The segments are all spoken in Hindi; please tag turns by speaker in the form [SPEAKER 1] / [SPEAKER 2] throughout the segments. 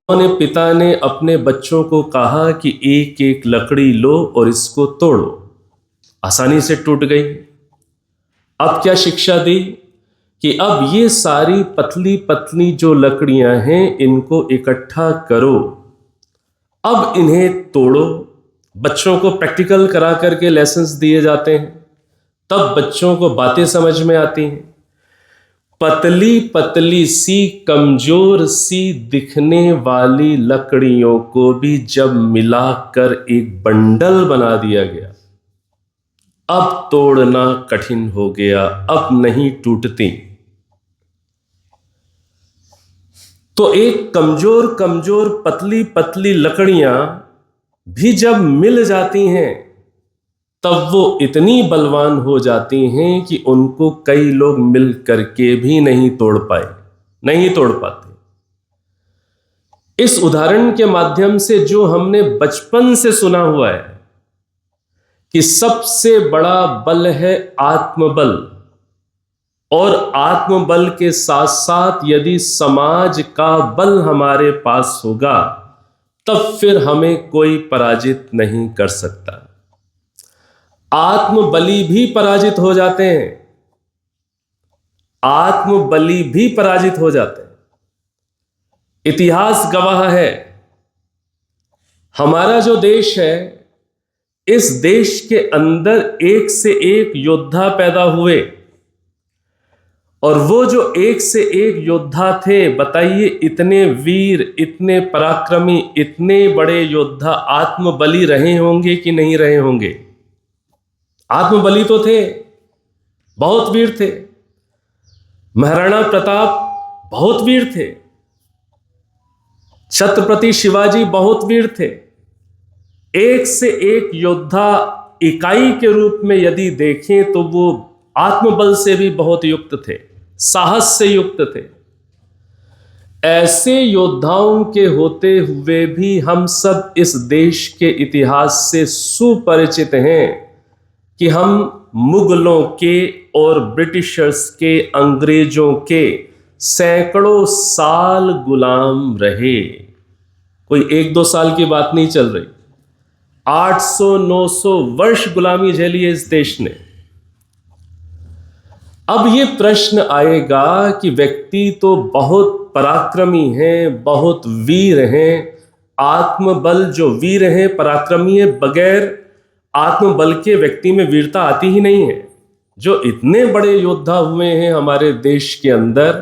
[SPEAKER 1] उन्होंने पिता ने अपने बच्चों को कहा कि एक एक लकड़ी लो और इसको तोड़ो। आसानी से टूट गई। अब क्या शिक्षा दी कि अब ये सारी पतली पतली जो लकड़ियां हैं इनको इकट्ठा करो, अब इन्हें तोड़ो। बच्चों को प्रैक्टिकल करा करके लेसन्स दिए जाते हैं, तब बच्चों को बातें समझ में आती हैं। पतली पतली सी कमजोर सी दिखने वाली लकड़ियों को भी जब मिलाकर एक बंडल बना दिया गया, अब तोड़ना कठिन हो गया, अब नहीं टूटती। तो एक कमजोर कमजोर पतली पतली लकड़ियां भी जब मिल जाती हैं तब वो इतनी बलवान हो जाती हैं कि उनको कई लोग मिल करके भी नहीं तोड़ पाते। इस उदाहरण के माध्यम से जो हमने बचपन से सुना हुआ है कि सबसे बड़ा बल है आत्मबल, और आत्मबल के साथ साथ यदि समाज का बल हमारे पास होगा तब फिर हमें कोई पराजित नहीं कर सकता। आत्मबली भी पराजित हो जाते हैं, आत्मबली भी पराजित हो जाते हैं। इतिहास गवाह है। हमारा जो देश है, इस देश के अंदर एक से एक योद्धा पैदा हुए, और वो जो एक से एक योद्धा थे, बताइए इतने वीर, इतने पराक्रमी, इतने बड़े योद्धा आत्मबली रहे होंगे कि नहीं रहे होंगे? आत्मबली तो थे, बहुत वीर थे। महाराणा प्रताप बहुत वीर थे, छत्रपति शिवाजी बहुत वीर थे। एक से एक योद्धा इकाई के रूप में यदि देखें तो वो आत्मबल से भी बहुत युक्त थे, साहस से युक्त थे। ऐसे योद्धाओं के होते हुए भी हम सब इस देश के इतिहास से सुपरिचित हैं कि हम मुगलों के और ब्रिटिशर्स के, अंग्रेजों के सैकड़ों साल गुलाम रहे। कोई एक दो साल की बात नहीं चल रही। 800-900 वर्ष गुलामी झेली है इस देश ने। अब ये प्रश्न आएगा कि व्यक्ति तो बहुत पराक्रमी हैं, बहुत वीर हैं, आत्मबल जो वीर हैं, पराक्रमी है, बगैर आत्मबल के व्यक्ति में वीरता आती ही नहीं है। जो इतने बड़े योद्धा हुए हैं हमारे देश के अंदर,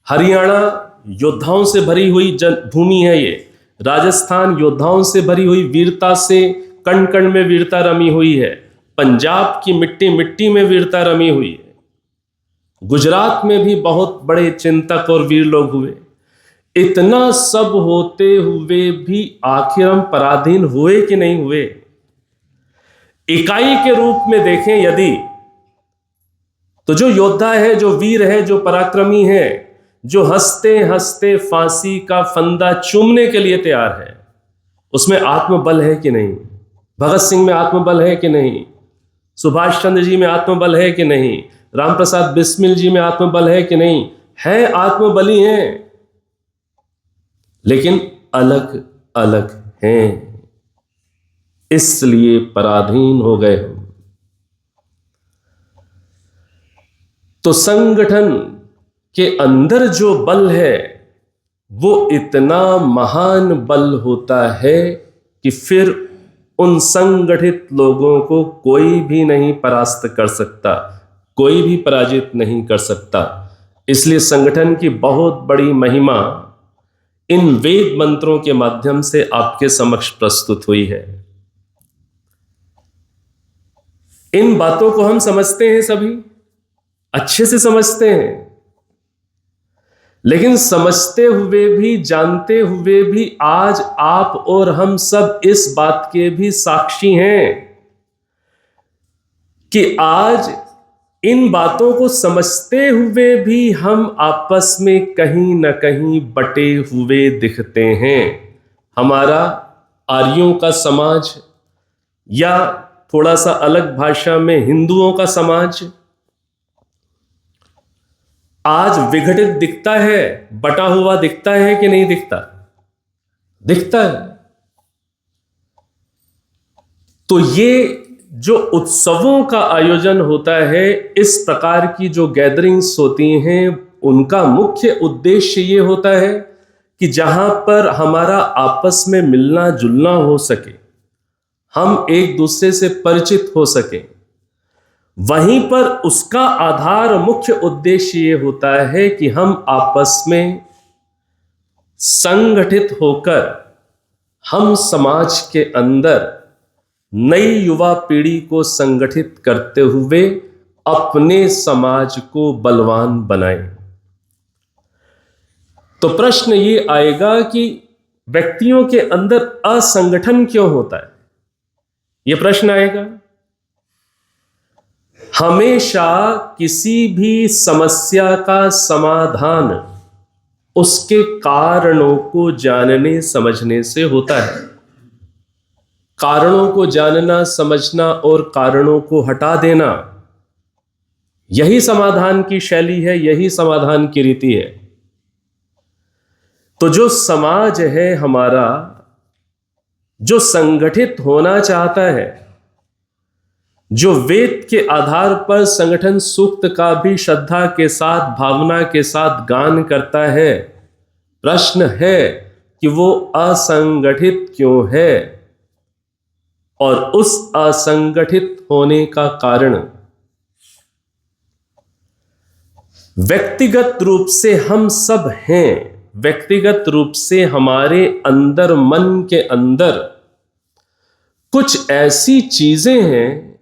[SPEAKER 1] हरियाणा योद्धाओं से भरी हुई भूमि है, ये राजस्थान योद्धाओं से भरी हुई वीरता से कण कण में वीरता रमी हुई है, पंजाब की मिट्टी मिट्टी में वीरता रमी हुई है, गुजरात में भी बहुत बड़े चिंतक और वीर लोग हुए। इतना सब होते हुए भी आखिर हम पराधीन हुए कि नहीं हुए? इकाई के रूप में देखें यदि, तो जो योद्धा है, जो वीर है, जो पराक्रमी है, जो हंसते हंसते फांसी का फंदा चूमने के लिए तैयार है, उसमें आत्मबल है कि नहीं? भगत सिंह में आत्मबल है कि नहीं? सुभाष चंद्र जी में आत्मबल है कि नहीं? राम प्रसाद बिस्मिल जी में आत्मबल है कि नहीं? है, आत्मबली हैं, लेकिन अलग अलग हैं, इसलिए पराधीन हो गए हम। तो संगठन के अंदर जो बल है वो इतना महान बल होता है कि फिर उन संगठित लोगों को कोई भी नहीं परास्त कर सकता, कोई भी पराजित नहीं कर सकता। इसलिए संगठन की बहुत बड़ी महिमा इन वेद मंत्रों के माध्यम से आपके समक्ष प्रस्तुत हुई है। इन बातों को हम समझते हैं, सभी अच्छे से समझते हैं, लेकिन समझते हुए भी, जानते हुए भी आज आप और हम सब इस बात के भी साक्षी हैं कि आज इन बातों को समझते हुए भी हम आपस में कहीं ना कहीं बटे हुए दिखते हैं। हमारा आर्यों का समाज, या थोड़ा सा अलग भाषा में हिंदुओं का समाज, आज विघटित दिखता है, बटा हुआ दिखता है कि नहीं दिखता? दिखता है। तो ये जो उत्सवों का आयोजन होता है, इस प्रकार की जो गैदरिंग्स होती हैं, उनका मुख्य उद्देश्य ये होता है कि जहां पर हमारा आपस में मिलना जुलना हो सके, हम एक दूसरे से परिचित हो सके। वहीं पर उसका आधार मुख्य उद्देश्य ये होता है कि हम आपस में संगठित होकर हम समाज के अंदर नई युवा पीढ़ी को संगठित करते हुए अपने समाज को बलवान बनाएं। तो प्रश्न ये आएगा कि व्यक्तियों के अंदर असंगठन क्यों होता है? यह प्रश्न आएगा। हमेशा किसी भी समस्या का समाधान उसके कारणों को जानने समझने से होता है। कारणों को जानना, समझना और कारणों को हटा देना, यही समाधान की शैली है, यही समाधान की रीति है। तो जो समाज है हमारा, जो संगठित होना चाहता है, जो वेद के आधार पर संगठन सूक्त का भी श्रद्धा के साथ, भावना के साथ गान करता है, प्रश्न है कि वो असंगठित क्यों है और उस असंगठित होने का कारण व्यक्तिगत रूप से हम सब हैं। व्यक्तिगत रूप से हमारे अंदर, मन के अंदर कुछ ऐसी चीजें हैं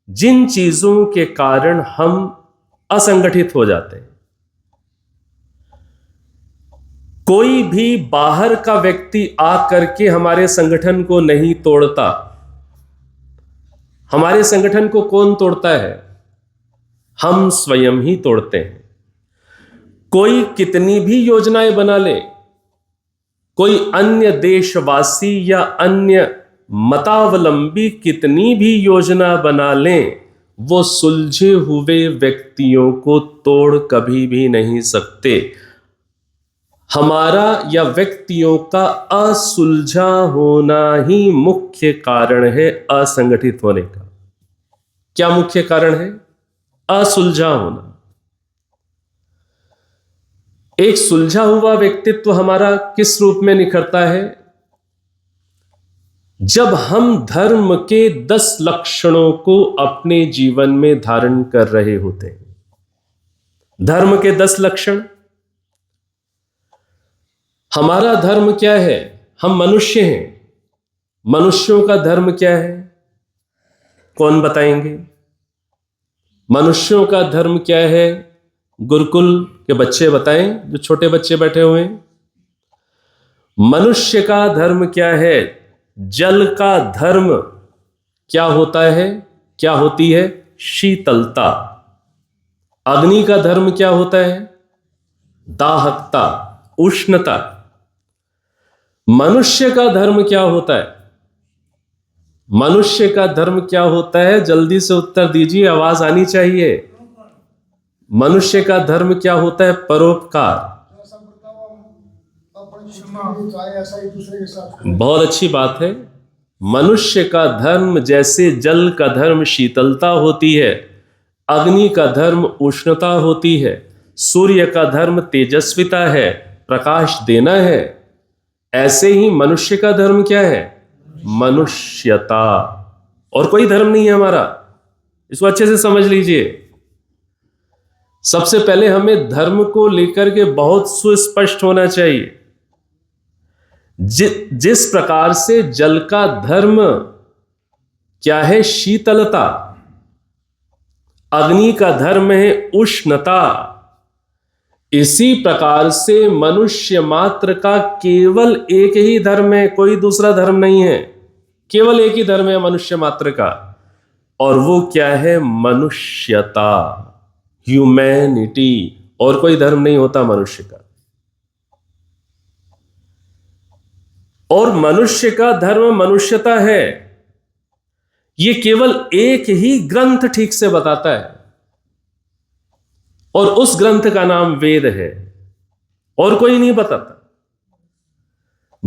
[SPEAKER 1] जिन चीजों के कारण हम असंगठित हो जाते हैं। कोई भी बाहर का व्यक्ति आकर के हमारे संगठन को नहीं तोड़ता। हमारे संगठन को कौन तोड़ता है? हम स्वयं ही तोड़ते हैं। कोई कितनी भी योजनाएं बना ले, कोई अन्य देशवासी या अन्य मतावलंबी कितनी भी योजना बना लें, वो सुलझे हुए व्यक्तियों को तोड़ कभी भी नहीं सकते। हमारा या व्यक्तियों का असुलझा होना ही मुख्य कारण है असंगठित होने का। क्या मुख्य कारण है? असुलझा होना। एक सुलझा हुआ व्यक्तित्व हमारा किस रूप में निखरता है? जब हम धर्म के 10 लक्षणों को अपने जीवन में धारण कर रहे होते हैं। धर्म के 10 लक्षण। हमारा धर्म क्या है? हम मनुष्य हैं। मनुष्यों का धर्म क्या है? कौन बताएंगे? मनुष्यों का धर्म क्या है? गुरुकुल के बच्चे बताएं, जो छोटे बच्चे बैठे हुए हैं। मनुष्य का धर्म क्या है? जल का धर्म क्या होता है? क्या होती है? शीतलता। अग्नि का धर्म क्या होता है? दाहकता, उष्णता। मनुष्य का धर्म क्या होता है? मनुष्य का धर्म क्या होता है? जल्दी से उत्तर दीजिए, आवाज आनी चाहिए। मनुष्य का धर्म क्या होता है? परोपकार। बहुत अच्छी बात है। मनुष्य का धर्म जैसे जल का धर्म शीतलता होती है, अग्नि का धर्म उष्णता होती है, सूर्य का धर्म तेजस्विता है, प्रकाश देना है, ऐसे ही मनुष्य का धर्म क्या है? मनुष्यता। और कोई धर्म नहीं है हमारा। इसको अच्छे से समझ लीजिए। सबसे पहले हमें धर्म को लेकर के बहुत सुस्पष्ट होना चाहिए। जिस प्रकार से जल का धर्म क्या है? शीतलता। अग्नि का धर्म है उष्णता। इसी प्रकार से मनुष्य मात्र का केवल एक ही धर्म है, कोई दूसरा धर्म नहीं है। केवल एक ही धर्म है मनुष्य मात्र का, और वो क्या है? मनुष्यता, ह्यूमैनिटी। और कोई धर्म नहीं होता मनुष्य का। और मनुष्य का धर्म मनुष्यता है, ये केवल एक ही ग्रंथ ठीक से बताता है, और उस ग्रंथ का नाम वेद है, और कोई नहीं बताता।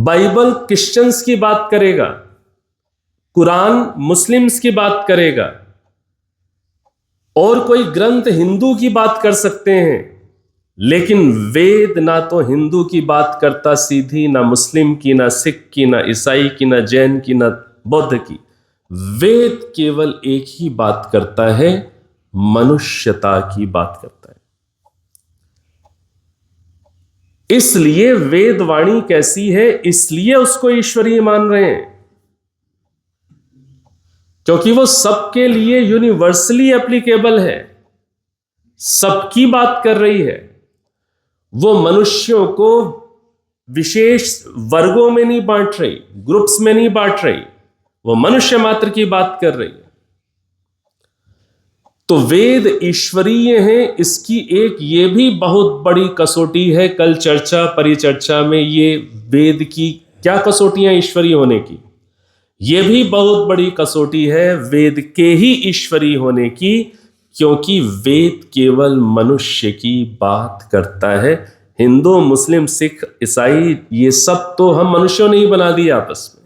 [SPEAKER 1] बाइबल क्रिश्चियंस की बात करेगा, कुरान मुस्लिम्स की बात करेगा, और कोई ग्रंथ हिंदू की बात कर सकते हैं, लेकिन वेद ना तो हिंदू की बात करता सीधी, ना मुस्लिम की, ना सिख की, ना ईसाई की, ना जैन की, ना बौद्ध की। वेद केवल एक ही बात करता है, मनुष्यता की बात करता है। इसलिए वेदवाणी कैसी है, इसलिए उसको ईश्वरीय मान रहे हैं, क्योंकि वो सबके लिए यूनिवर्सली एप्लीकेबल है, सबकी बात कर रही है। वो मनुष्यों को विशेष वर्गों में नहीं बांट रही, ग्रुप्स में नहीं बांट रही, वो मनुष्य मात्र की बात कर रही है। तो वेद ईश्वरीय हैं, इसकी एक ये भी बहुत बड़ी कसौटी है। कल चर्चा परिचर्चा में ये वेद की क्या कसौटियां ईश्वरीय होने की, ये भी बहुत बड़ी कसौटी है वेद के ही ईश्वरीय होने की, क्योंकि वेद केवल मनुष्य की बात करता है। हिंदू मुस्लिम सिख ईसाई ये सब तो हम मनुष्यों ने ही बना दिया आपस में।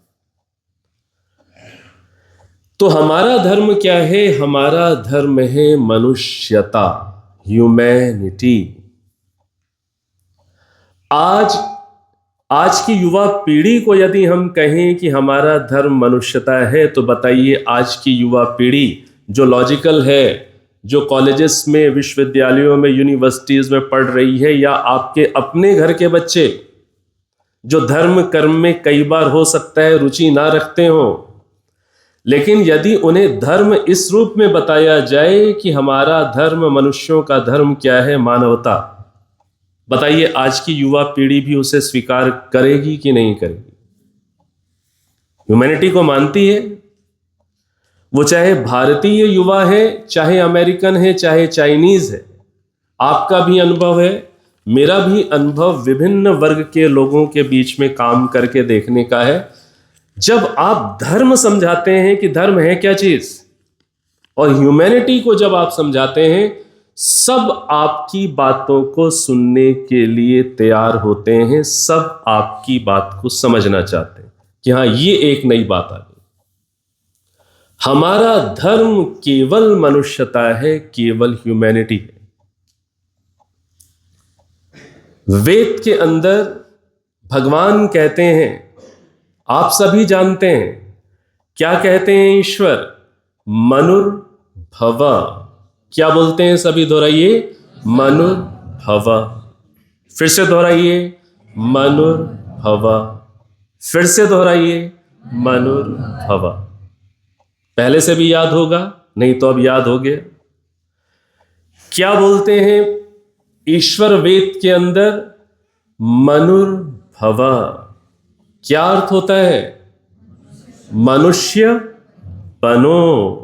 [SPEAKER 1] तो हमारा धर्म क्या है? हमारा धर्म है मनुष्यता, ह्यूमैनिटी। आज की युवा पीढ़ी को यदि हम कहें कि हमारा धर्म मनुष्यता है, तो बताइए आज की युवा पीढ़ी जो लॉजिकल है, जो कॉलेजेस में, विश्वविद्यालयों में, यूनिवर्सिटीज में पढ़ रही है, या आपके अपने घर के बच्चे जो धर्म कर्म में कई बार हो सकता है रुचि ना रखते हो, लेकिन यदि उन्हें धर्म इस रूप में बताया जाए कि हमारा धर्म मनुष्यों का धर्म क्या है, मानवता, बताइए आज की युवा पीढ़ी भी उसे स्वीकार करेगी कि नहीं करेगी? ह्यूमैनिटी को मानती है। वो चाहे भारतीय युवा है, चाहे अमेरिकन है, चाहे चाइनीज है। आपका भी अनुभव है, मेरा भी अनुभव विभिन्न वर्ग के लोगों के बीच में काम करके देखने का है। जब आप धर्म समझाते हैं कि धर्म है क्या चीज, और ह्यूमैनिटी को जब आप समझाते हैं, सब आपकी बातों को सुनने के लिए तैयार होते हैं, सब आपकी बात को समझना चाहते हैं कि हाँ ये एक नई बात आ गई। हमारा धर्म केवल मनुष्यता है, केवल ह्यूमैनिटी है। वेद के अंदर भगवान कहते हैं, आप सभी जानते हैं, क्या कहते हैं ईश्वर? मनुर्भव। क्या बोलते हैं? सभी दोहराइए, मनुर्भव। फिर से दोहराइए, मनुर्भव। फिर से दोहराइए, मनुर्भव। पहले से भी याद होगा, नहीं तो अब याद हो गया। क्या बोलते हैं ईश्वर वेद के अंदर? मनुर्भव। क्या अर्थ होता है? मनुष्य बनो।